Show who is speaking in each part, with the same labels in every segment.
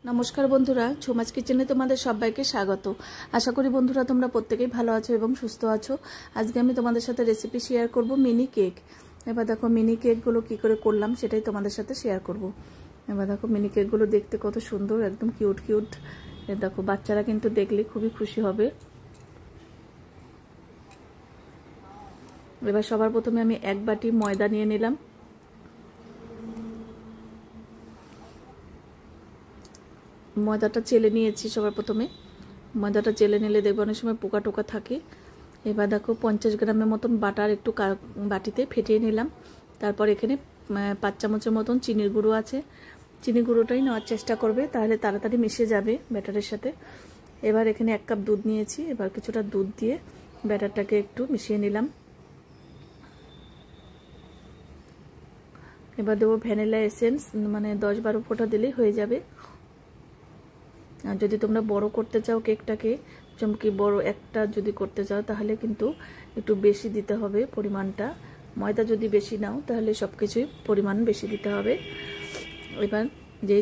Speaker 1: নমস্কার বন্ধুরা, ছোমাচ কিচেনে তোমাদের সবাইকে স্বাগত। আশা করি বন্ধুরা তোমরা প্রত্যেকেই ভালো আছো এবং সুস্থ আছো। আজকে আমি তোমাদের সাথে রেসিপি শেয়ার করব মিনি কেক। এবার দেখো মিনি কেকগুলো কি করে করলাম সেটাই তোমাদের সাথে শেয়ার করব। এবার দেখো মিনি কেকগুলো দেখতে কত সুন্দর, একদম কিউট কিউট। দেখো বাচ্চারা কিন্তু দেখলে খুবই খুশি হবে। এবার সবার প্রথমে আমি এক বাটি ময়দা নিয়ে নিলাম। ময়দাটা চেলে নিয়েছি সবার প্রথমে। ময়দাটা চেলে নিলে দেখবে অনেক সময় পোকা টোকা থাকে। এবার দেখো 50 গ্রামের মতন বাটার একটু বাটিতে ফেটিয়ে নিলাম। তারপর এখানে 5 চামচের মতন চিনির গুঁড়ো আছে। চিনি গুঁড়োটাই নেওয়ার চেষ্টা করবে, তাহলে তাড়াতাড়ি মিশে যাবে ব্যাটারের সাথে। এবার এখানে 1 কাপ দুধ নিয়েছি। এবার কিছুটা দুধ দিয়ে ব্যাটারটাকে একটু মিশিয়ে নিলাম। এবার দেবো ভ্যানিলা এসেন্স, মানে 10-12 ফোঁটা দিলেই হয়ে যাবে। আর যদি তোমরা বড় করতে চাও কেকটাকে, চমকি বড় একটা যদি করতে চাও তাহলে কিন্তু একটু বেশি দিতে হবে পরিমাণটা। ময়দা যদি বেশি নাও তাহলে সব কিছুই পরিমাণ বেশি দিতে হবে। এবার যে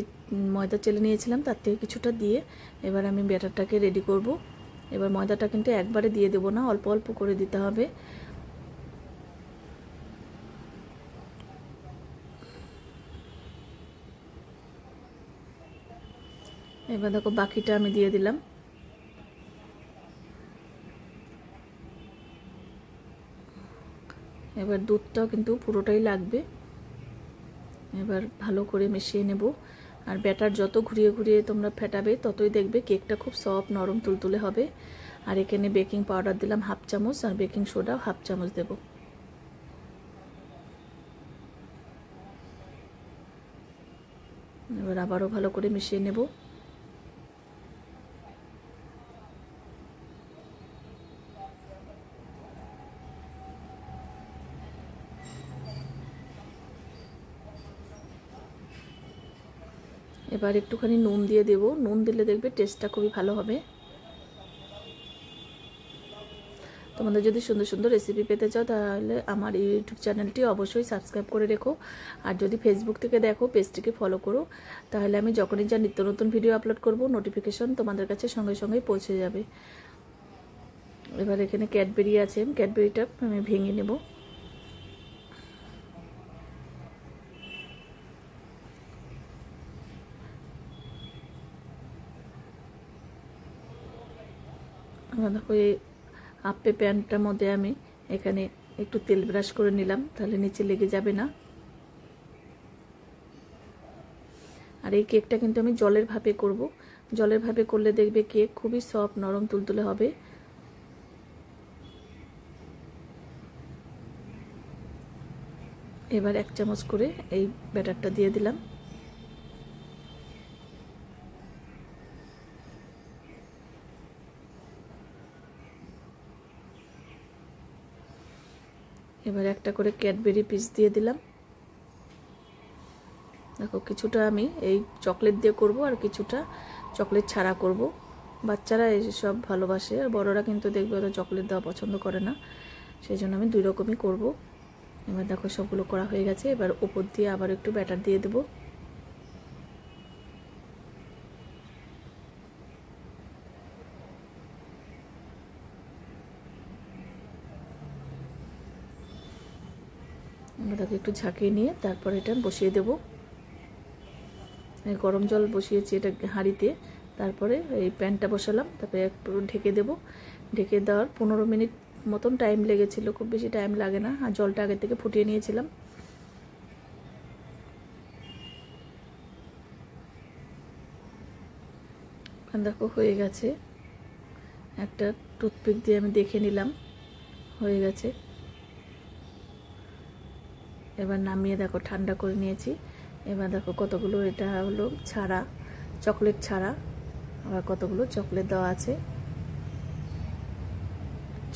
Speaker 1: ময়দা চেলে নিয়েছিলাম তার থেকে কিছুটা দিয়ে এবার আমি ব্যাটারটাকে রেডি করব। এবার ময়দাটা কিন্তু একবারে দিয়ে দেবো না, অল্প অল্প করে দিতে হবে। এবার দেখো বাকিটা আমি দিয়ে দিলাম। এবার দুধটাও কিন্তু পুরোটাই লাগবে। এবার ভালো করে মিশিয়ে নেব। আর ব্যাটার যত ঘুরিয়ে ঘুরিয়ে তোমরা ফেটাবে ততই দেখবে কেকটা খুব সফট নরম তুলতুলে হবে। আর এখানে বেকিং পাউডার দিলাম 1/2 চামচ, আর বেকিং সোডাও 1/2 চামচ দেব। এবার আবারও ভালো করে মিশিয়ে নেব। এবার একটুখানি নুন দিয়ে দেব। নুন দিলে দেখবে টেস্টটা খুবই ভালো হবে। তোমাদের যদি সুন্দর সুন্দর রেসিপি পেতে চাও তাহলে আমার ইউটিউব চ্যানেলটি অবশ্যই সাবস্ক্রাইব করে রেখো। আর যদি ফেসবুক থেকে দেখো পেজটিকে ফলো করো, তাহলে আমি যখনই যা নিত্য নতুন ভিডিও আপলোড করব নোটিফিকেশন তোমাদের কাছে সঙ্গে সঙ্গেই পৌঁছে যাবে। এবার এখানে ক্যাডবেরি আছে, ক্যাডবেরিটা আমি ভেঙে নেব। দেখো এই আপে প্যানটার মধ্যে আমি এখানে একটু তেল ব্রাশ করে নিলাম, তাহলে নিচে লেগে যাবে না। আর এই কেকটা কিন্তু আমি জলের ভাপে করব। জলের ভাপে করলে দেখবে কেক খুবই সফট নরম তুলতুলে হবে। এবার 1 চামচ করে এই ব্যাটারটা দিয়ে দিলাম। এবার একটা করে ক্যাডবেরি পিস দিয়ে দিলাম। দেখো কিছুটা আমি এই চকলেট দিয়ে করব আর কিছুটা চকলেট ছাড়া করব। বাচ্চারা এইসব ভালোবাসে, আর বড়রা কিন্তু দেখবে ওরা চকলেট দেওয়া পছন্দ করে না, সেই জন্য আমি 2 রকমই করব। এবার দেখো সবগুলো করা হয়ে গেছে। এবার উপর দিয়ে আবার একটু ব্যাটার দিয়ে দেব। এবার দেখো একটু ঝাঁকিয়ে নিয়ে তারপর এটা বসিয়ে দেব। গরম জল বসিয়েছি এটা হাঁড়িতে, তারপরে এই প্যানটা বসালাম, তারপরে একটু ঢেকে দেব। ঢেকে দেওয়ার 15 মিনিট মতন টাইম লেগেছিল, খুব বেশি টাইম লাগে না। আর জলটা আগে থেকে ফুটিয়ে নিয়েছিলাম। দেখো হয়ে গেছে। একটা টুথপিক দিয়ে আমি দেখে নিলাম হয়ে গেছে। এবার নামিয়ে দেখো ঠান্ডা করে নিয়েছি। এবার দেখো কতগুলো এটা হলো ছাড়া, চকলেট ছাড়া, আবার কতগুলো চকলেট দেওয়া আছে।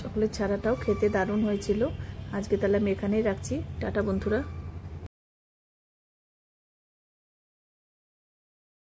Speaker 1: চকলেট ছাড়াটাও খেতে দারুণ হয়েছিল। আজকে তাহলে আমি এখানেই রাখছি। টাটা বন্ধুরা।